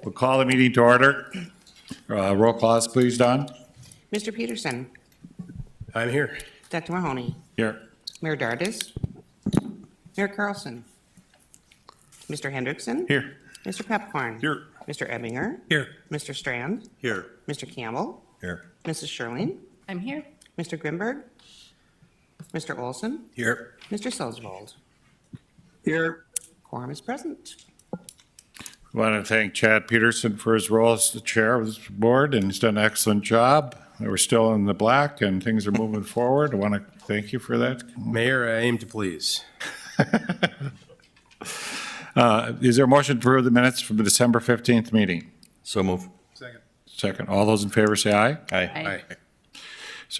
We'll call the meeting to order. Roll call, please, Don. Mr. Peterson, I'm here. Dr. Mahoney, Here. Mayor Dardis, Mayor Carlson, Mr. Hendrickson. Here. Mr. Pepcorn. Here. Mr. Ebinger. Here. Mr. Strand. Here. Mr. Campbell. Here. Mrs. Sherling. I'm here. Mr. Grimberg. Mr. Olson. Here. Mr. Sulzwald. Here. Quorum is present. I want to thank Chad Peterson for his role as the chair of this board, and he's done an excellent job. We're still in the black, and things are moving forward. I want to thank you for that. Mayor, I aim to please. Is there a motion to approve the minutes from the December 15th meeting? So move. Second. All those in favor say aye. Aye. Is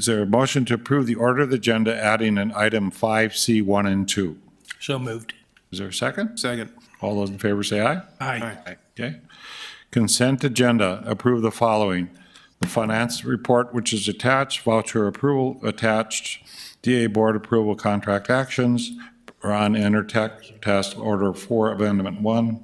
there a motion to approve the order of the agenda adding an item 5C1 and 2? So moved. Is there a second? Second. All those in favor say aye. Aye. Okay. Consent agenda, approve the following. The finance report, which is attached, voucher approval attached, DA board approval contract actions, Ron Intertech task order 4 amendment 1,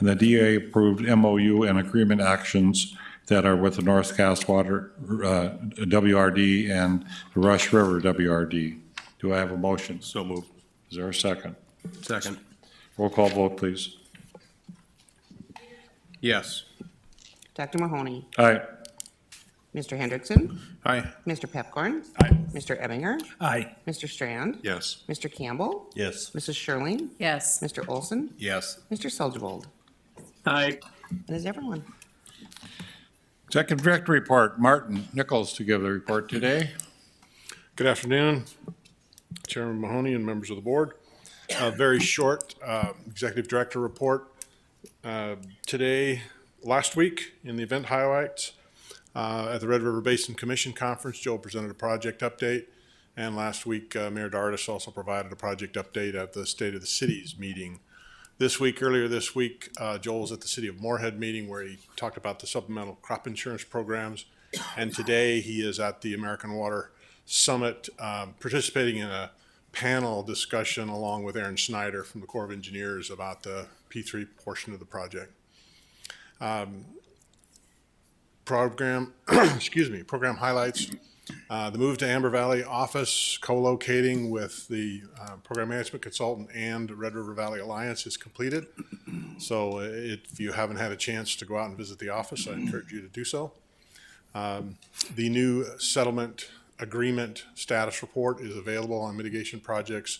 and the DA approved MOU and agreement actions that are with the North Cast Water WRD and the Rush River WRD. Do I have a motion? So moved. Is there a second? Second. Roll call vote, please. Yes. Dr. Mahoney, Aye. Mr. Hendrickson, Aye. Mr. Pepcorn. Aye. Mr. Ebinger. Aye. Mr. Strand. Yes. Mr. Campbell. Yes. Mrs. Sherling. Yes. Mr. Olson. Yes. Mr. Sulzwald. Aye. That is everyone. Executive Director report, Martin Nichols to give the report today. Good afternoon, Chairman Mahoney and members of the board. A very short Executive Director report. Last week in the event highlights at the Red River Basin Commission Conference, Joe presented a project update. And last week, Mayor Dardis also provided a project update at the State of the Cities meeting. Earlier this week, Joel was at the City of Moorhead meeting where he talked about the supplemental crop insurance programs. And today he is at the American Water Summit, participating in a panel discussion along with Aaron Snyder from the Corps of Engineers about the P3 portion of the project. Program highlights. The move to Amber Valley office, co-locating with the program management consultant and Red River Valley Alliance is completed. So if you haven't had a chance to go out and visit the office, I encourage you to do so. The new settlement agreement status report is available on mitigation projects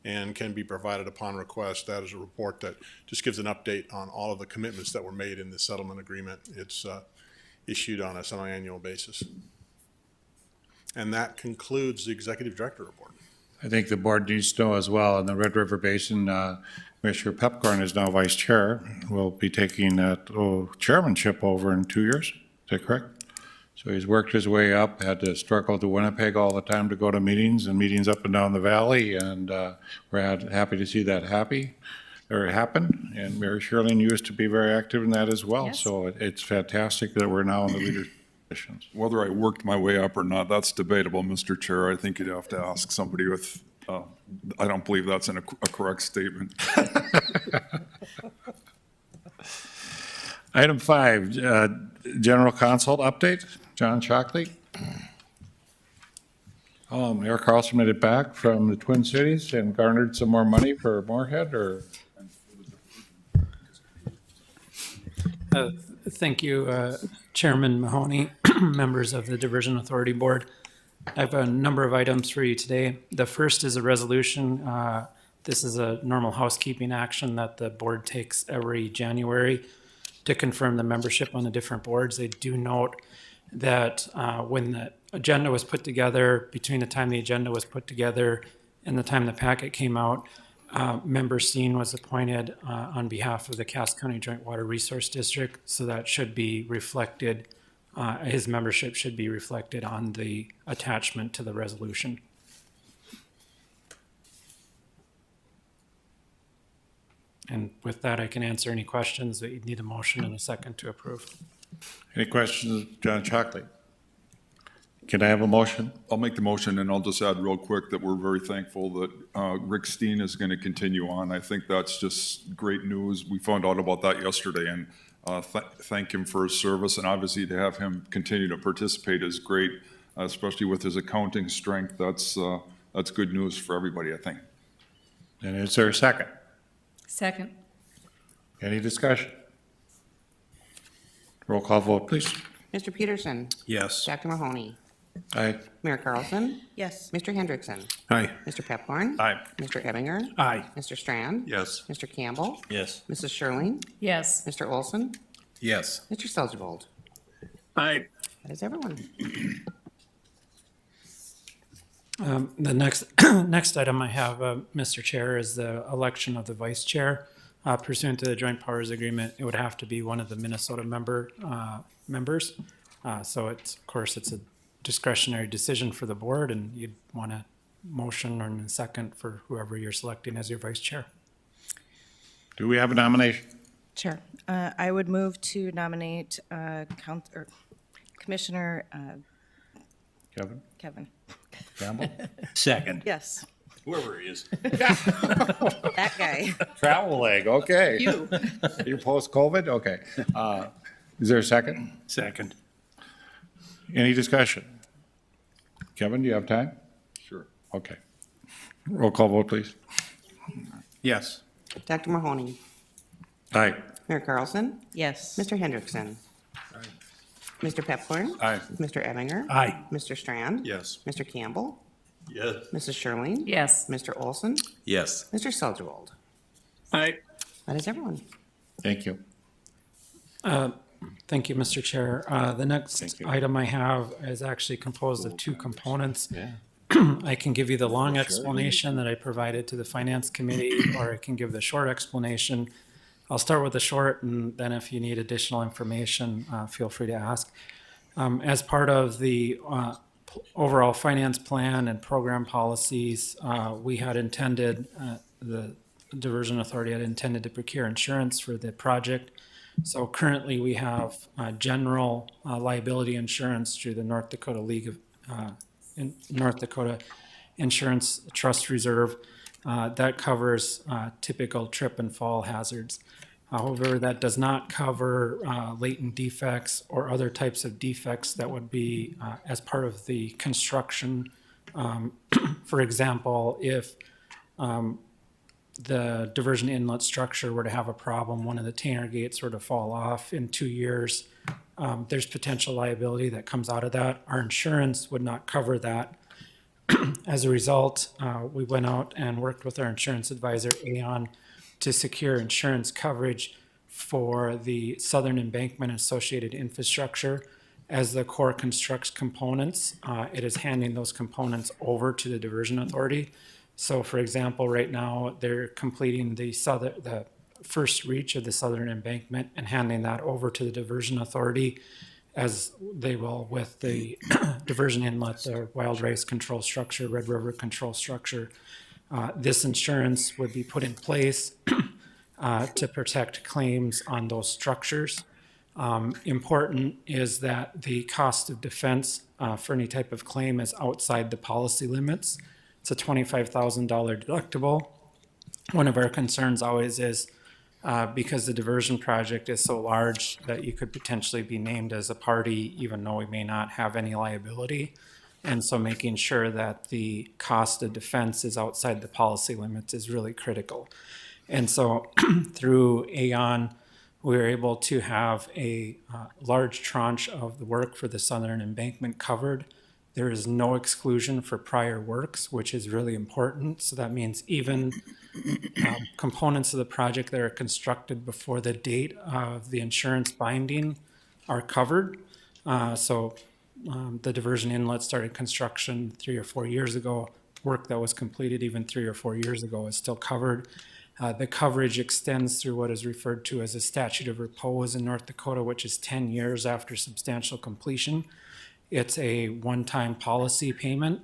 and can be provided upon request. That is a report that just gives an update on all of the commitments that were made in the settlement agreement. It's issued on a semi-annual basis. And that concludes the Executive Director report. I think the board needs to know as well, in the Red River Basin, Commissioner Pepcorn is now vice chair. Will be taking that chairmanship over in 2 years. Is that correct? So he's worked his way up, had to struggle to Winnipeg all the time to go to meetings up and down the valley, and we're happy to see that happen. And Mary Sherling used to be very active in that as well. Yes. So it's fantastic that we're now in the leadership positions. Whether I worked my way up or not, that's debatable, Mr. Chair. I think you'd have to ask somebody with, I don't believe that's a correct statement. Item 5, General Consult update. John Shockley. Mayor Carlson made it back from the Twin Cities and garnered some more money for Moorhead, or? Thank you, Chairman Mahoney, members of the Diversion Authority Board. I have a number of items for you today. The first is a resolution. This is a normal housekeeping action that the board takes every January to confirm the membership on the different boards. They do note that when the agenda was put together, between the time the agenda was put together and the time the packet came out, Member Steen was appointed on behalf of the Cass County Joint Water Resource District, so that should be reflected, his membership should be reflected on the attachment to the resolution. And with that, I can answer any questions that you need a motion and a second to approve. Any questions, John Shockley? Can I have a motion? I'll make the motion, and I'll just add real quick that we're very thankful that Rick Steen is going to continue on. I think that's just great news. We found out about that yesterday, and thank him for his service. And obviously, to have him continue to participate is great, especially with his accounting strength. That's good news for everybody, I think. And is there a second? Second. Any discussion? Roll call vote, please. Mr. Peterson? Yes. Dr. Mahoney? Aye. Mayor Carlson? Yes. Mr. Hendrickson? Aye. Mr. Pepcorn? Aye. Mr. Ebinger? Aye. Mr. Strand? Yes. Mr. Campbell? Yes. Mrs. Sherling? Yes. Mr. Olson? Yes. Mr. Selgevold? Aye. That is everyone. The next, next item I have, Mr. Chair, is the election of the vice chair. Pursuant to the joint powers agreement, it would have to be one of the Minnesota members. So it's, of course, it's a discretionary decision for the board, and you'd want a motion or a second for whoever you're selecting as your vice chair. Do we have a nomination? Sure. I would move to nominate Commissioner Kevin? Kevin. Campbell? Second. Yes, Whoever he is. that guy. Travel leg, okay. You. You post-COVID? Okay. Is there a second? Second. Any discussion? Kevin, do you have time? Sure. Okay. Roll call vote, please. Yes. Dr. Mahoney? Aye. Mayor Carlson? Yes. Mr. Hendrickson? Mr. Pepcorn? Aye. Mr. Ebinger? Aye. Mr. Strand? Yes. Mr. Campbell? Yes. Mrs. Sherling? Yes. Mr. Olson? Yes. Mr. Selgevold? Aye. That is everyone. Thank you. Thank you, Mr. Chair. The Thank next you. item I have is actually composed of two components. I can give you the long explanation that I provided to the Finance Committee, or I can give the short explanation. I'll start with the short, and then if you need additional information, feel free to ask. As part of the overall finance plan and program policies, we had intended, the Diversion Authority had intended to procure insurance for the project. So currently, we have general liability insurance through the North Dakota League of North Dakota Insurance Trust Reserve that covers typical trip and fall hazards. However, that does not cover latent defects or other types of defects that would be as part of the construction. For example, if the diversion inlet structure were to have a problem, one of the Tainer gates were to fall off in 2 years, there's potential liability that comes out of that. Our insurance would not cover that. As a result, we went out and worked with our insurance advisor, Aon, to secure insurance coverage for the southern embankment associated infrastructure. As the Corps constructs components, it is handing those components over to the Diversion Authority. So for example, right now, they're completing the first reach of the southern embankment and handing that over to the Diversion Authority, as they will with the diversion inlet, the Wild Rice control structure, Red River control structure. This insurance would be put in place to protect claims on those structures. Important is that the cost of defense for any type of claim is outside the policy limits. It's a $25,000 deductible. One of our concerns always is because the diversion project is so large that you could potentially be named as a party, even though we may not have any liability. And so making sure that the cost of defense is outside the policy limits is really critical. And so through Aon, we were able to have a large tranche of the work for the southern embankment covered. There is no exclusion for prior works, which is really important. So that means even components of the project that are constructed before the date of the insurance binding are covered. The diversion inlet started construction 3 or 4 years ago. Work that was completed even 3 or 4 years ago is still covered. The coverage extends through what is referred to as a statute of repose in North Dakota, which is 10 years after substantial completion. It's a one-time policy payment.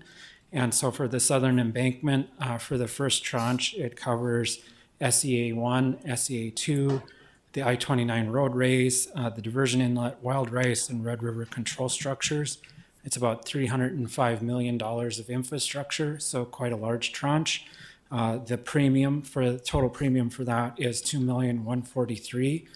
And so for the southern embankment, for the first tranche, it covers SEA 1, SEA 2, the I-29 road race, the diversion inlet, Wild Rice, and Red River control structures. It's about $305 million of infrastructure, so quite a large tranche. The total premium for that is $2,143,000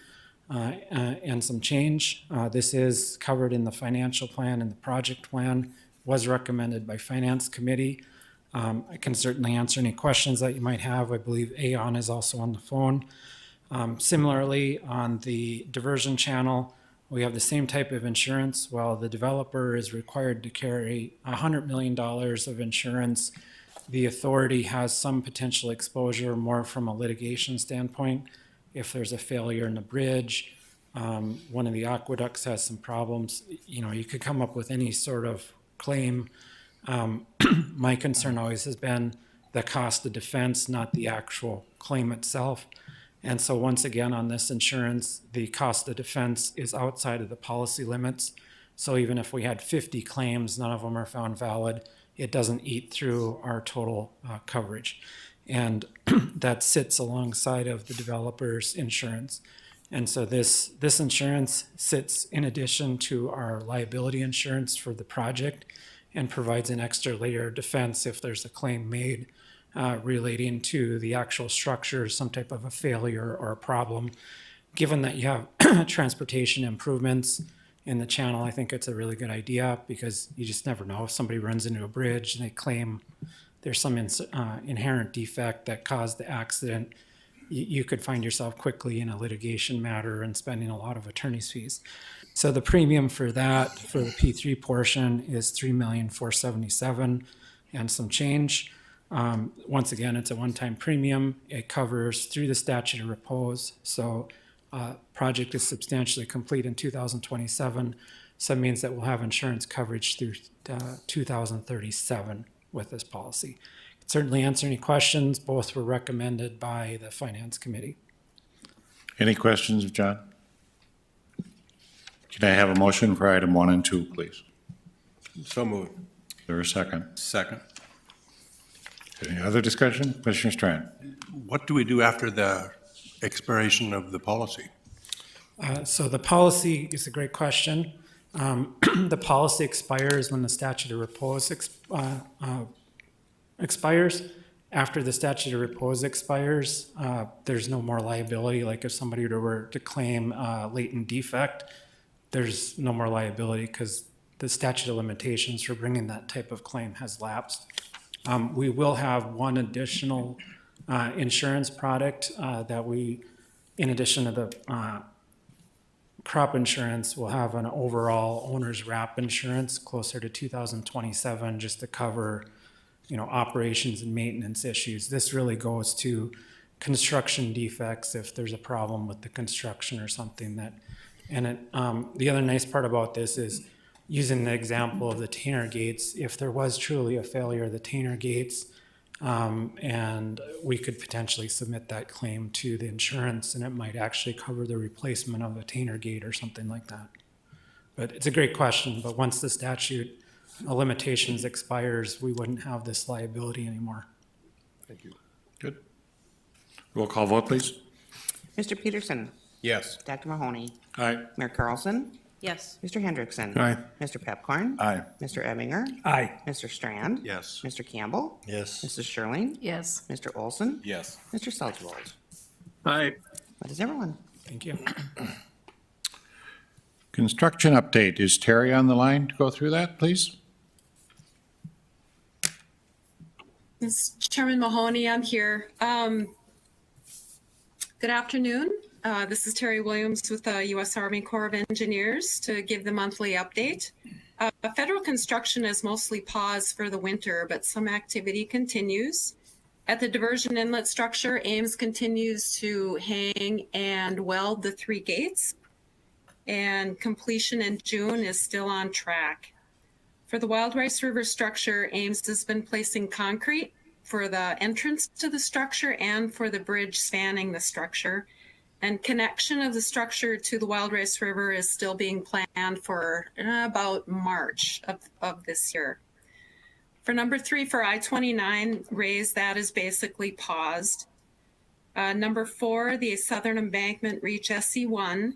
and some change. This is covered in the financial plan, and the project plan was recommended by Finance Committee. I can certainly answer any questions that you might have. I believe Aon is also on the phone. Similarly, on the diversion channel, we have the same type of insurance. While the developer is required to carry $100 million of insurance, the authority has some potential exposure more from a litigation standpoint. If there's a failure in the bridge, one of the aqueducts has some problems, you could come up with any sort of claim. My concern always has been the cost of defense, not the actual claim itself. And so once again, on this insurance, the cost of defense is outside of the policy limits. So even if we had 50 claims, none of them are found valid, it doesn't eat through our total coverage. And that sits alongside of the developer's insurance. And so this insurance sits in addition to our liability insurance for the project and provides an extra layer of defense if there's a claim made relating to the actual structure, some type of a failure or a problem. Given that you have transportation improvements in the channel, I think it's a really good idea because you just never know if somebody runs into a bridge and they claim there's some inherent defect that caused the accident. You could find yourself quickly in a litigation matter and spending a lot of attorney's fees. So the premium for that, for the P3 portion, is $3,477,000 and some change. Once again, it's a one-time premium. It covers through the statute of repose. So project is substantially complete in 2027. So it means that we'll have insurance coverage through 2037 with this policy. Certainly answer any questions. Both were recommended by the Finance Committee. Any questions of John? Can I have a motion for item 1 and 2, please? So moved. Is there a second? Second. Any other discussion? Commissioner Strand? What do we do after the expiration of the policy? So the policy is a great question. The policy expires when the statute of repose expires. After the statute of repose expires, there's no more liability. Like if somebody were to claim latent defect, there's no more liability because the statute of limitations for bringing that type of claim has lapsed. We will have one additional insurance product that we, in addition to the crop insurance, will have an overall owner's wrap insurance closer to 2027 just to cover, operations and maintenance issues. This really goes to construction defects if there's a problem with the construction or something that, the other nice part about this is using the example of the Tainer gates, if there was truly a failure of the Tainer gates, and we could potentially submit that claim to the insurance and it might actually cover the replacement of a Tainer gate or something like that. But it's a great question, but once the statute of limitations expires, we wouldn't have this liability anymore. Thank you. Good. Roll call vote, please. Mr. Peterson, Yes. Dr. Mahoney, Aye. Mayor Carlson, Yes. Mr. Hendrickson. Aye. Mr. Pepcorn. Aye. Mr. Ebinger. Aye. Mr. Strand. Yes. Mr. Campbell. Yes. Mrs. Sherling. Yes. Mr. Olson. Yes. Mr. Salzwald. Aye. What is everyone? Thank you. Construction update. Is Terry on the line to go through that, please? This is Chairman Mahoney, I'm here. Good afternoon. This is Terry Williams with the U.S. Army Corps of Engineers to give the monthly update. Federal construction is mostly paused for the winter, but some activity continues. At the diversion inlet structure, Ames continues to hang and weld the 3 gates, and completion in June is still on track. For the Wild Rice River structure, Ames has been placing concrete for the entrance to the structure and for the bridge spanning the structure. And connection of the structure to the Wild Rice River is still being planned for about March of this year. For number 3, for I-29 raise, that is basically paused. Number 4, the Southern Embankment Reach SE1.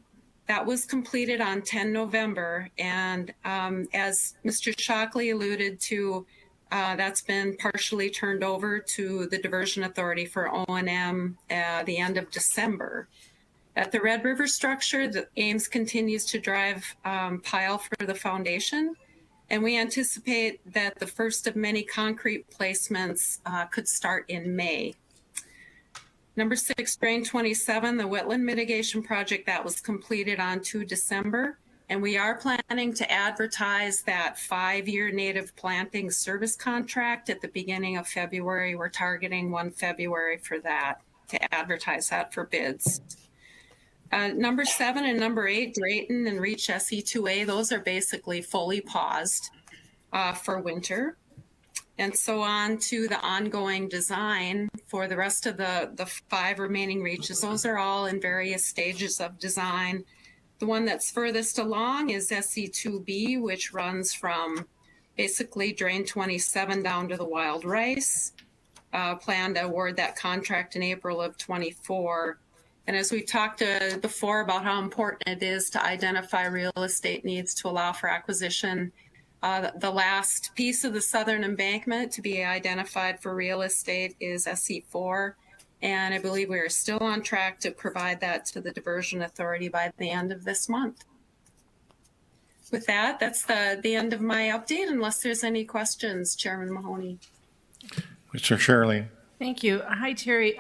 That was completed on 10 November. And as Mr. Shockley alluded to, that's been partially turned over to the Diversion Authority for O&M the end of December. At the Red River structure, the Ames continues to drive pile for the foundation. And we anticipate that the first of many concrete placements could start in May. Number 6, Drain 27, the wetland mitigation project that was completed on 2 December. And we are planning to advertise that 5-year native planting service contract at the beginning of February. We're targeting 1 February for that, to advertise that for bids. Number 7 and number 8, Drayton and Reach SE2A, those are basically fully paused for winter. And so on to the ongoing design for the rest of the 5 remaining reaches. Those are all in various stages of design. The one that's furthest along is SE2B, which runs from basically Drain 27 down to the Wild Rice. Plan to award that contract in April of 24. And as we talked before about how important it is to identify real estate needs to allow for acquisition, the last piece of the southern embankment to be identified for real estate is SE4. And I believe we are still on track to provide that to the Diversion Authority by the end of this month. With that, that's the end of my update, unless there's any questions, Chairman Mahoney. Mr. Shirley. Thank you. Hi, Terry.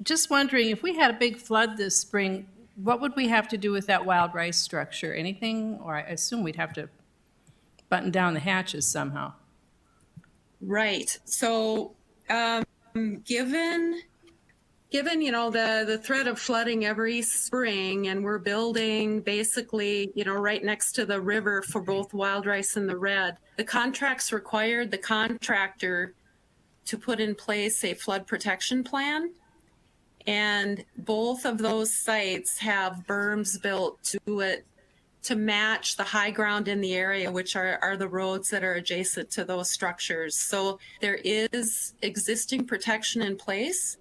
Just wondering, if we had a big flood this spring, what would we have to do with that wild rice structure? Anything? Or I assume we'd have to button down the hatches somehow. Right. So given the threat of flooding every spring, and we're building basically right next to the river for both Wild Rice and the Red, the contracts required the contractor to put in place a flood protection plan. And both of those sites have berms built to it to match the high ground in the area, which are the roads that are adjacent to those structures. So there is existing protection in place,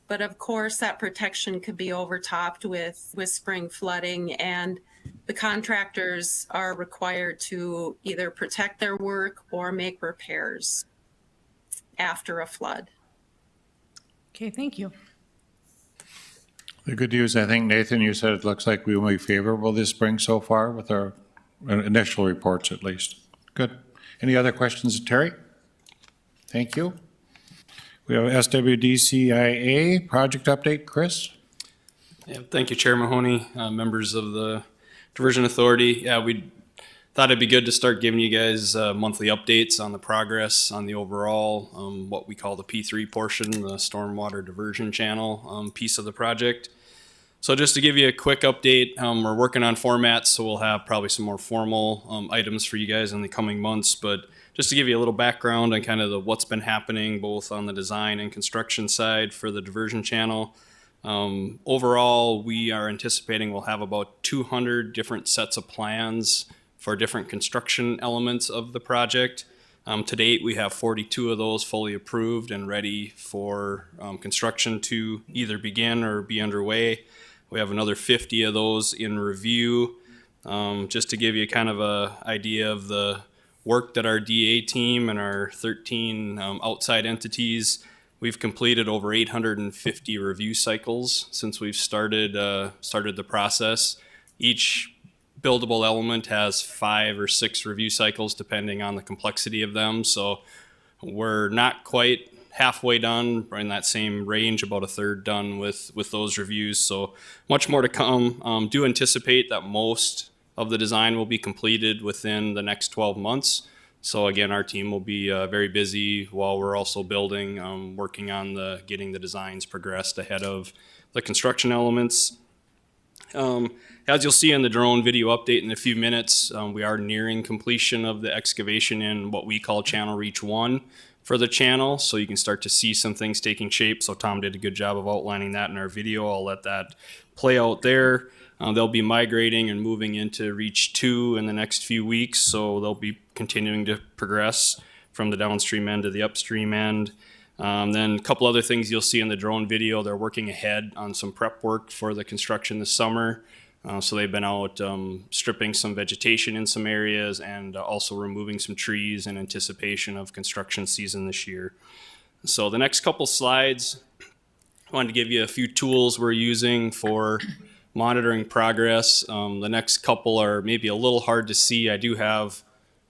but of course that protection could be overtopped with spring flooding, and the contractors are required to either protect their work or make repairs after a flood. Okay, thank you. The good news, I think, Nathan, you said it looks like we will be favorable this spring so far with our initial reports at least. Good. Any other questions, Terry? Thank you. We have SWDCIA project update. Chris? Yeah, thank you, Chair Mahoney, members of the Diversion Authority. Yeah, we thought it'd be good to start giving you guys monthly updates on the progress on the overall, what we call the P3 portion, the stormwater diversion channel piece of the project. So just to give you a quick update, we're working on formats, so we'll have probably some more formal items for you guys in the coming months. But just to give you a little background on kind of what's been happening both on the design and construction side for the diversion channel. Overall, we are anticipating we'll have about 200 different sets of plans for different construction elements of the project. To date, we have 42 of those fully approved and ready for construction to either begin or be underway. We have another 50 of those in review. Just to give you kind of an idea of the work that our DA team and our 13 outside entities, we've completed over 850 review cycles since we've started the process. Each buildable element has 5 or 6 review cycles depending on the complexity of them. So we're not quite halfway done. We're in that same range, about a third done with those reviews. So much more to come. Do anticipate that most of the design will be completed within the next 12 months. So again, our team will be very busy while we're also building, working on getting the designs progressed ahead of the construction elements. As you'll see in the drone video update in a few minutes, we are nearing completion of the excavation in what we call Channel Reach 1 for the channel, so you can start to see some things taking shape. So Tom did a good job of outlining that in our video. I'll let that play out there. They'll be migrating and moving into Reach 2 in the next few weeks, so they'll be continuing to progress from the downstream end to the upstream end. Then a couple other things you'll see in the drone video. They're working ahead on some prep work for the construction this summer. So they've been out stripping some vegetation in some areas and also removing some trees in anticipation of construction season this year. So the next couple slides, I wanted to give you a few tools we're using for monitoring progress. The next couple are maybe a little hard to see. I do have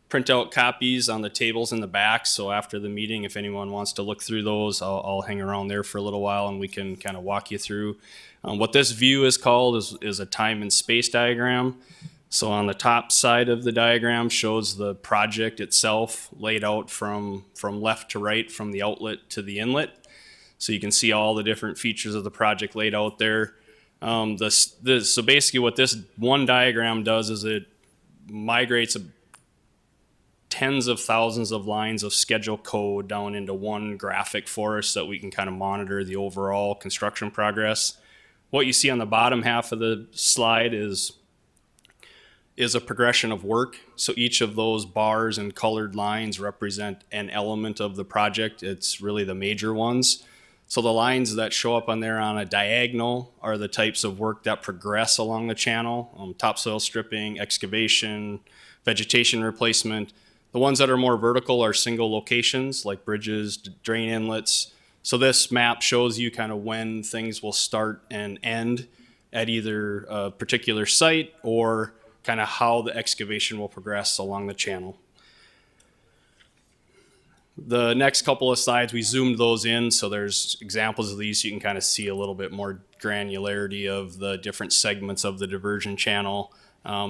printout copies on the tables in the back, so after the meeting, if anyone wants to look through those, I'll hang around there for a little while and we can kind of walk you through. What this view is called is a time and space diagram. So on the top side of the diagram shows the project itself laid out from left to right, from the outlet to the inlet. So you can see all the different features of the project laid out there. So basically what this one diagram does is it migrates tens of thousands of lines of schedule code down into one graphic for us so that we can kind of monitor the overall construction progress. What you see on the bottom half of the slide is a progression of work. So each of those bars and colored lines represent an element of the project. It's really the major ones. So the lines that show up on there on a diagonal are the types of work that progress along the channel, topsoil stripping, excavation, vegetation replacement. The ones that are more vertical are single locations like bridges, drain inlets. So this map shows you kind of when things will start and end at either a particular site or kind of how the excavation will progress along the channel. The next couple of slides, we zoomed those in, so there's examples of these so you can kind of see a little bit more granularity of the different segments of the diversion channel.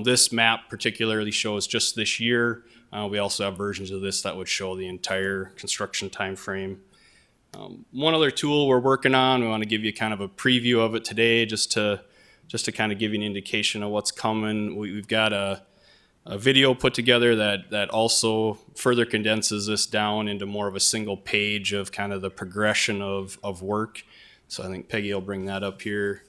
This map particularly shows just this year. We also have versions of this that would show the entire construction time frame. One other tool we're working on, we want to give you kind of a preview of it today just to kind of give you an indication of what's coming. We've got a video put together that also further condenses this down into more of a single page of kind of the progression of work. So I think Peggy will bring that up here.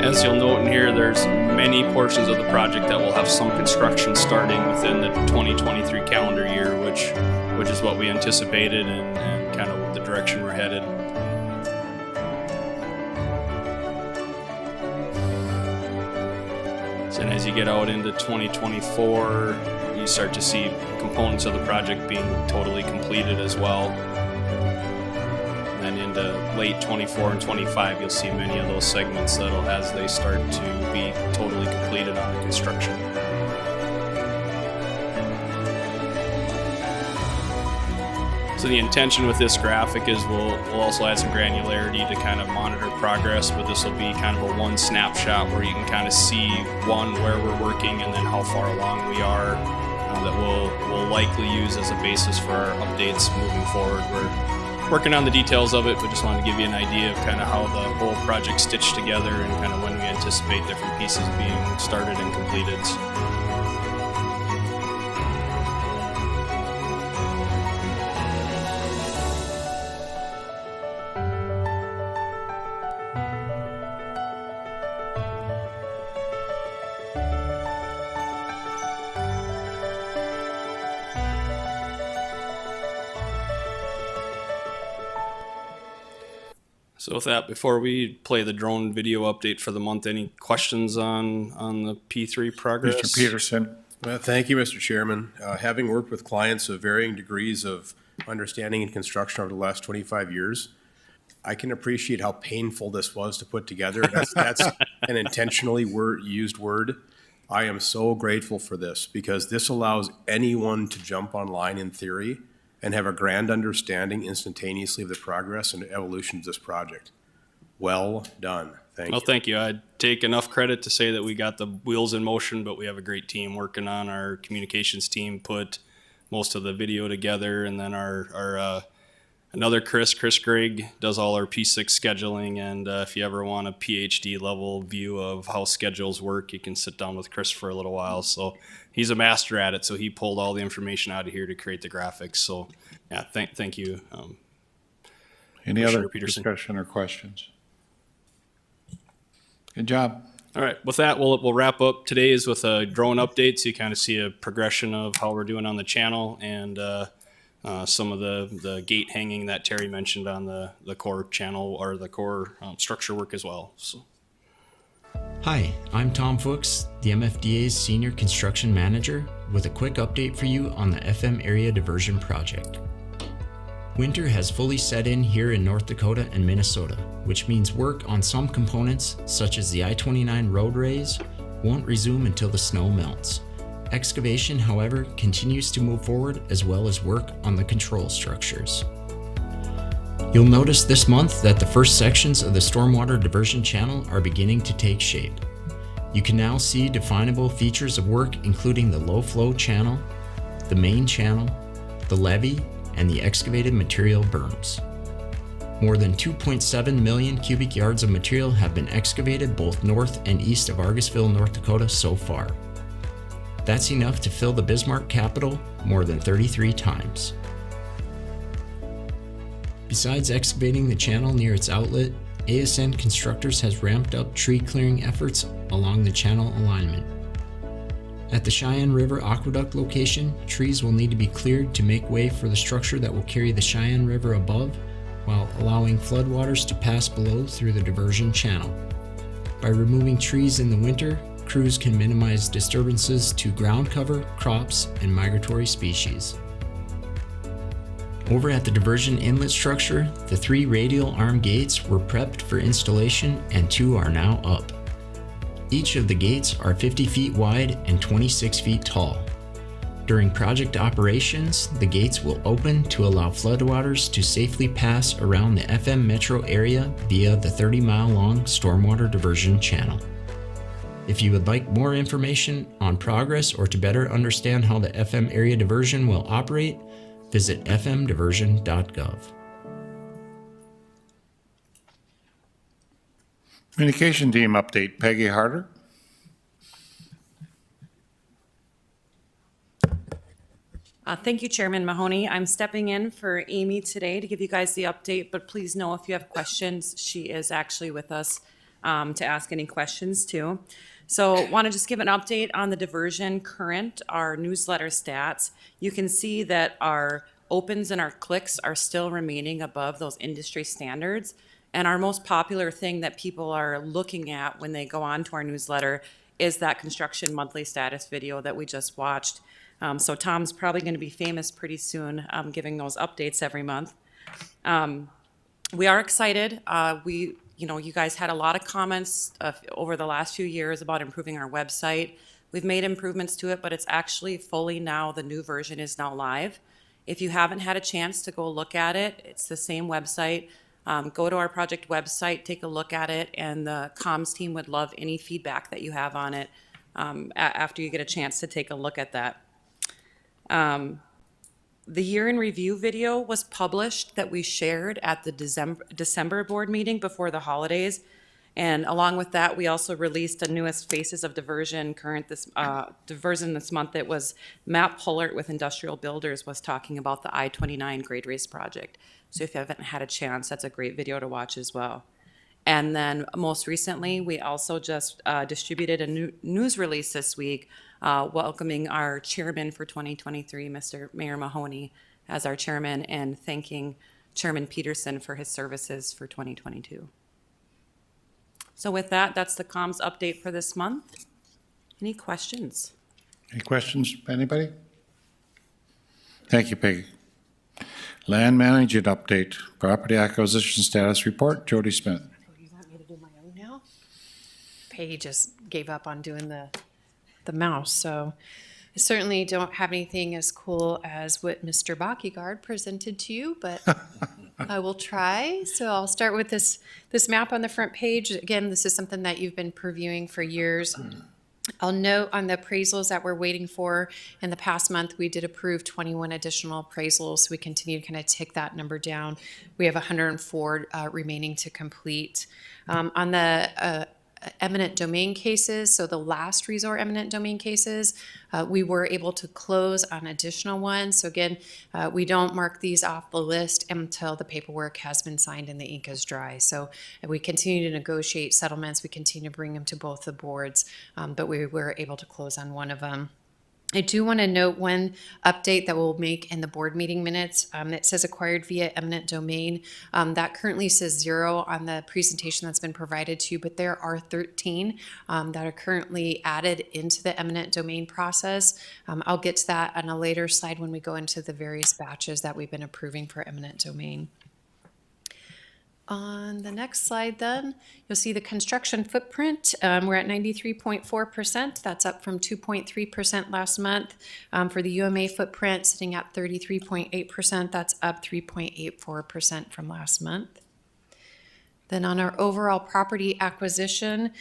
As you'll note in here, there's many portions of the project that will have some construction starting within the 2023 calendar year, which is what we anticipated and kind of the direction we're headed. So as you get out into 2024, you start to see components of the project being totally completed as well. And into late 24 and 25, you'll see many of those segments as they start to be totally completed on the construction. So the intention with this graphic is we'll also add some granularity to kind of monitor progress, but this will be kind of a one snapshot where you can kind of see where we're working and then how far along we are that we'll likely use as a basis for our updates moving forward. We're working on the details of it, but just wanted to give you an idea of kind of how the whole project's stitched together and kind of when we anticipate different pieces being started and completed. So with that, before we play the drone video update for the month, any questions on the P3 progress? Mr. Peterson. Well, thank you, Mr. Chairman. Having worked with clients of varying degrees of understanding and construction over the last 25 years, I can appreciate how painful this was to put together. That's an intentionally used word. I am so grateful for this because this allows anyone to jump online in theory and have a grand understanding instantaneously of the progress and evolution of this project. Well done. Thank you. Well, thank you. I'd take enough credit to say that we got the wheels in motion, but we have a great team working on. Our communications team put most of the video together, and then our another Chris Grigg does all our P6 scheduling, and if you ever want a PhD level view of how schedules work, you can sit down with Chris for a little while. So he's a master at it. So he pulled all the information out of here to create the graphics. So yeah, thank you. Any other Commissioner Peterson. discussion or questions? Good job. All right, with that, we'll wrap up today's with a drone update, so you kind of see a progression of how we're doing on the channel and some of the gate hanging that Terry mentioned on the core channel or the core structure work as well. So. Hi, I'm Tom Fuchs, the MFDA's Senior Construction Manager, with a quick update for you on the FM Area Diversion Project. Winter has fully set in here in North Dakota and Minnesota, which means work on some components, such as the I-29 roadways, won't resume until the snow melts. Excavation, however, continues to move forward as well as work on the control structures. You'll notice this month that the first sections of the stormwater diversion channel are beginning to take shape. You can now see definable features of work including the low flow channel, the main channel, the levee, and the excavated material berms. More than 2.7 million cubic yards of material have been excavated both north and east of Argusville, North Dakota so far. That's enough to fill the Bismarck Capitol more than 33 times. Besides excavating the channel near its outlet, ASN Constructors has ramped up tree clearing efforts along the channel alignment. At the Cheyenne River Aqueduct location, trees will need to be cleared to make way for the structure that will carry the Cheyenne River above, while allowing floodwaters to pass below through the diversion channel. By removing trees in the winter, crews can minimize disturbances to ground cover, crops, and migratory species. Over at the diversion inlet structure, the 3 radial arm gates were prepped for installation and 2 are now up. Each of the gates are 50 feet wide and 26 feet tall. During project operations, the gates will open to allow floodwaters to safely pass around the FM metro area via the 30-mile-long stormwater diversion channel. If you would like more information on progress or to better understand how the FM area diversion will operate, visit fmdiversion.gov. Communication team update, Peggy Harder. Thank you, Chairman Mahoney. I'm stepping in for Amy today to give you guys the update, but please know if you have questions, she is actually with us to ask any questions too. So want to just give an update on the diversion current, our newsletter stats. You can see that our opens and our clicks are still remaining above those industry standards. And our most popular thing that people are looking at when they go on to our newsletter is that construction monthly status video that we just watched. So Tom's probably going to be famous pretty soon, giving those updates every month. We are excited. You guys had a lot of comments over the last few years about improving our website. We've made improvements to it, but it's actually fully now, the new version is now live. If you haven't had a chance to go look at it, it's the same website. Go to our project website, take a look at it, and the comms team would love any feedback that you have on it after you get a chance to take a look at that. The year in review video was published that we shared at the December board meeting before the holidays. And along with that, we also released a newest Faces of Diversion Diversion this month. It was Matt Pullert with Industrial Builders was talking about the I-29 grade race project. So if you haven't had a chance, that's a great video to watch as well. And then most recently, we also just distributed a new news release this week welcoming our chairman for 2023, Mr. Mayor Mahoney, as our chairman, and thanking Chairman Peterson for his services for 2022. So with that, that's the comms update for this month. Any questions? Any questions, anybody? Thank you, Peggy. Land management update, property acquisition status report, Jody Smith. You want me to do my own now? Peggy just gave up on doing the mouse, so I certainly don't have anything as cool as what Mr. Bakigard presented to you, but I will try. So I'll start with this map on the front page. Again, this is something that you've been previewing for years. I'll note on the appraisals that we're waiting for, in the past month, we did approve 21 additional appraisals. So we continue to kind of take that number down. We have 104 remaining to complete. On the eminent domain cases, so the last resort eminent domain cases, we were able to close on additional ones. So again, we don't mark these off the list until the paperwork has been signed and the ink is dry. So we continue to negotiate settlements. We continue to bring them to both the boards, but we were able to close on one of them. I do want to note one update that we'll make in the board meeting minutes. It says acquired via eminent domain. That currently says 0 on the presentation that's been provided to you, but there are 13 that are currently added into the eminent domain process. I'll get to that on a later slide when we go into the various batches that we've been approving for eminent domain. On the next slide then, you'll see the construction footprint. We're at 93.4%. That's up from 2.3% last month. For the UMA footprint, sitting at 33.8%. That's up 3.84% from last month. Then on our overall property acquisition,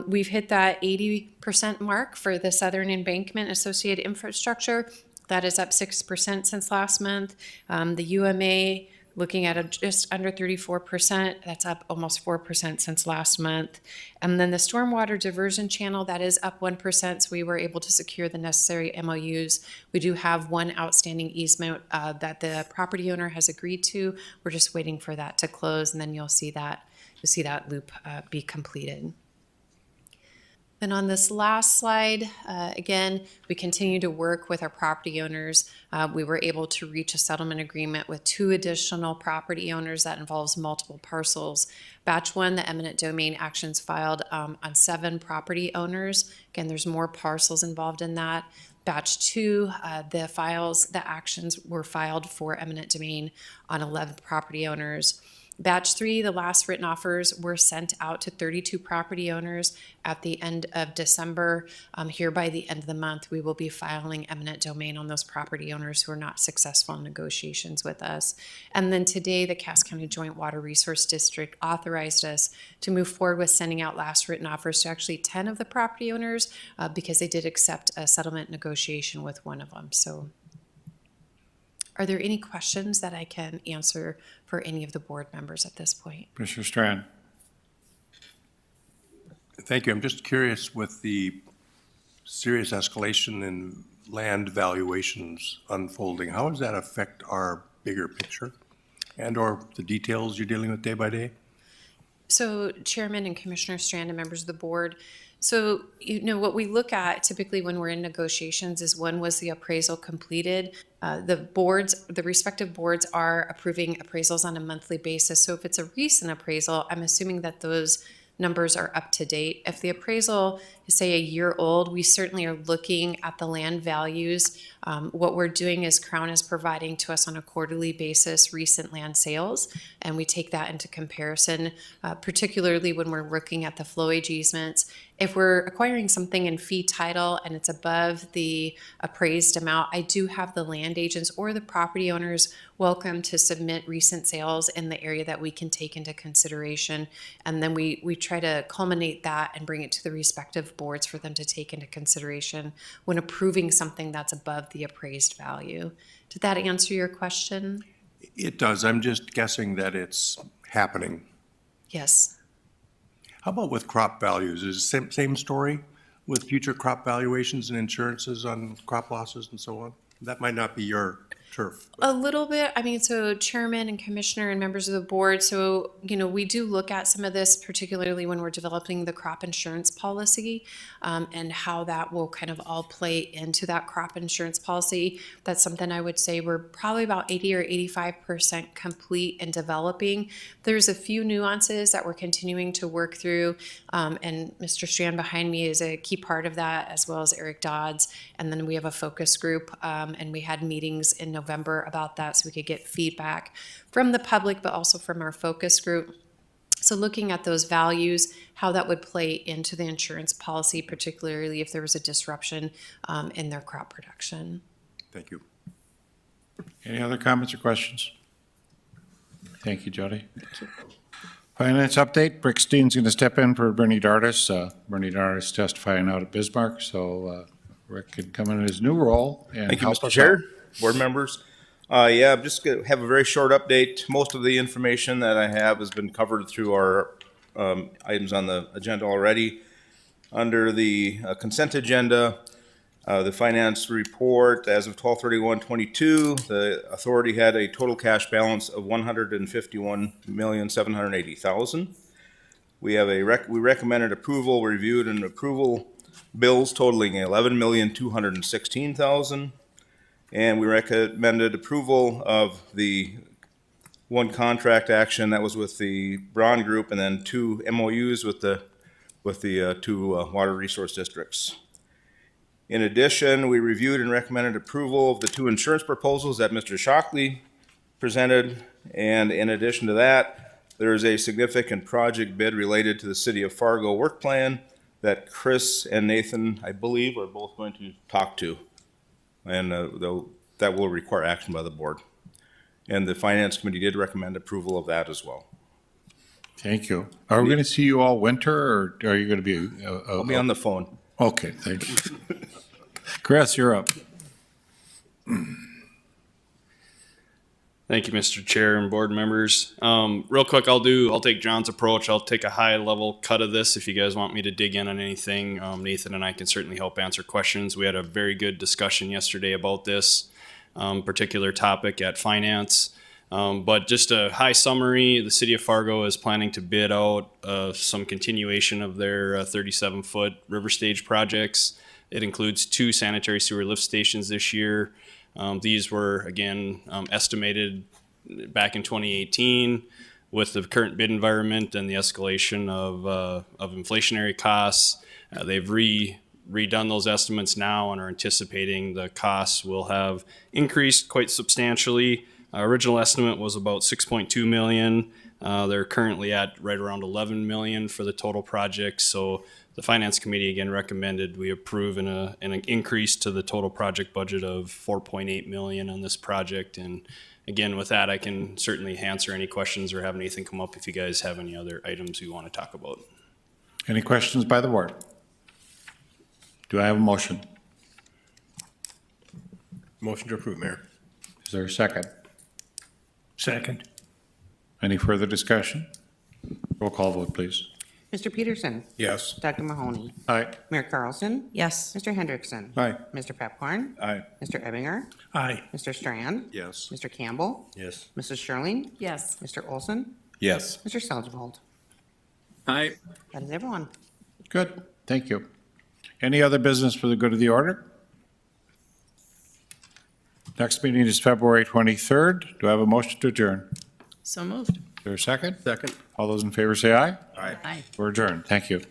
we've hit that 80% mark for the Southern Embankment associated infrastructure. That is up 6% since last month. The UMA, looking at just under 34%, that's up almost 4% since last month. And then the stormwater diversion channel, that is up 1%, so we were able to secure the necessary MOUs. We do have one outstanding easement that the property owner has agreed to. We're just waiting for that to close, and then you'll see that loop be completed. Then on this last slide, again, we continue to work with our property owners. We were able to reach a settlement agreement with 2 additional property owners that involves multiple parcels. Batch 1, the eminent domain actions filed on 7 property owners. Again, there's more parcels involved in that. Batch 2, the actions were filed for eminent domain on 11 property owners. Batch 3, the last written offers were sent out to 32 property owners at the end of December. Here by the end of the month, we will be filing eminent domain on those property owners who are not successful in negotiations with us. And then today, the Cass County Joint Water Resource District authorized us to move forward with sending out last written offers to actually 10 of the property owners because they did accept a settlement negotiation with one of them. So are there any questions that I can answer for any of the board members at this point? Commissioner Strand. Thank you. I'm just curious with the serious escalation in land valuations unfolding, how does that affect our bigger picture and or the details you're dealing with day by day? So Chairman and Commissioner Strand and members of the board, so what we look at typically when we're in negotiations is when was the appraisal completed. The respective boards are approving appraisals on a monthly basis. So if it's a recent appraisal, I'm assuming that those numbers are up to date. If the appraisal is, say, a year old, we certainly are looking at the land values. What we're doing is Crown is providing to us on a quarterly basis recent land sales, and we take that into comparison, particularly when we're looking at the flowage easements. If we're acquiring something in fee title and it's above the appraised amount, I do have the land agents or the property owners welcome to submit recent sales in the area that we can take into consideration. And then we try to culminate that and bring it to the respective boards for them to take into consideration when approving something that's above the appraised value. Did that answer your question? It does. I'm just guessing that it's happening. Yes. How about with crop values? Is it the same story with future crop valuations and insurances on crop losses and so on? That might not be your turf. A little bit. I mean, so Chairman and Commissioner and members of the board, so, we do look at some of this, particularly when we're developing the crop insurance policy and how that will kind of all play into that crop insurance policy. That's something I would say we're probably about 80 or 85% complete in developing. There's a few nuances that we're continuing to work through, and Mr. Strand behind me is a key part of that, as well as Eric Dodds. And then we have a focus group, and we had meetings in November about that so we could get feedback from the public, but also from our focus group. So looking at those values, how that would play into the insurance policy, particularly if there was a disruption in their crop production. Thank you. Any other comments or questions? Thank you, Jody. Finance update. Rick Steen's going to step in for Bernie Dardis. Bernie Dardis testifying out at Bismarck, so Rick can come in his new role and Thank you, help Mr. us Chair, out. board members. I'm just going to have a very short update. Most of the information that I have has been covered through our items on the agenda already. Under the consent agenda, the finance report, as of 12/31/22, the authority had a total cash balance of $151,780,000. We have we recommended approval, reviewed and approval bills totaling $11,216,000. And we recommended approval of the one contract action that was with the Braun Group, and then 2 MOUs with the 2 water resource districts. In addition, we reviewed and recommended approval of the 2 insurance proposals that Mr. Shockley presented. And in addition to that, there is a significant project bid related to the City of Fargo work plan that Chris and Nathan, I believe, are both going to talk to. And that will require action by the board. And the Finance Committee did recommend approval of that as well. Thank you. Are we going to see you all winter, or are you going to be? I'll be on the phone. Okay, thank you. Chris, you're up. Thank you, Mr. Chair and board members. Real quick, I'll take John's approach. I'll take a high level cut of this. If you guys want me to dig in on anything, Nathan and I can certainly help answer questions. We had a very good discussion yesterday about this particular topic at finance. But just a high summary, the City of Fargo is planning to bid out some continuation of their 37-foot river stage projects. It includes 2 sanitary sewer lift stations this year. These were, again, estimated back in 2018. With the current bid environment and the escalation of inflationary costs. They've redone those estimates now and are anticipating the costs will have increased quite substantially. Our original estimate was about 6.2 million. They're currently at right around 11 million for the total project. So the Finance Committee again recommended we approve an increase to the total project budget of 4.8 million on this project. And again, with that, I can certainly answer any questions or have anything come up if you guys have any other items you want to talk about. Any questions by the board? Do I have a motion? Motion to approve, Mayor. Is there a second? Second. Any further discussion? Roll call vote, please. Mr. Peterson? Yes. Dr. Mahoney? Aye. Mayor Carlson? Yes. Mr. Hendrickson? Aye. Mr. Pepcorn? Aye. Mr. Ebinger? Aye. Mr. Strand? Yes. Mr. Campbell? Yes. Mrs. Sherling? Yes. Mr. Olson? Yes. Mr. Seldvold? Aye. That is everyone. Good, thank you. Any other business for the good of the order? Next meeting is February 23rd. Do I have a motion to adjourn? So moved. Is there a second? Second. All those in favor say aye. Aye. Aye. We're adjourned. Thank you.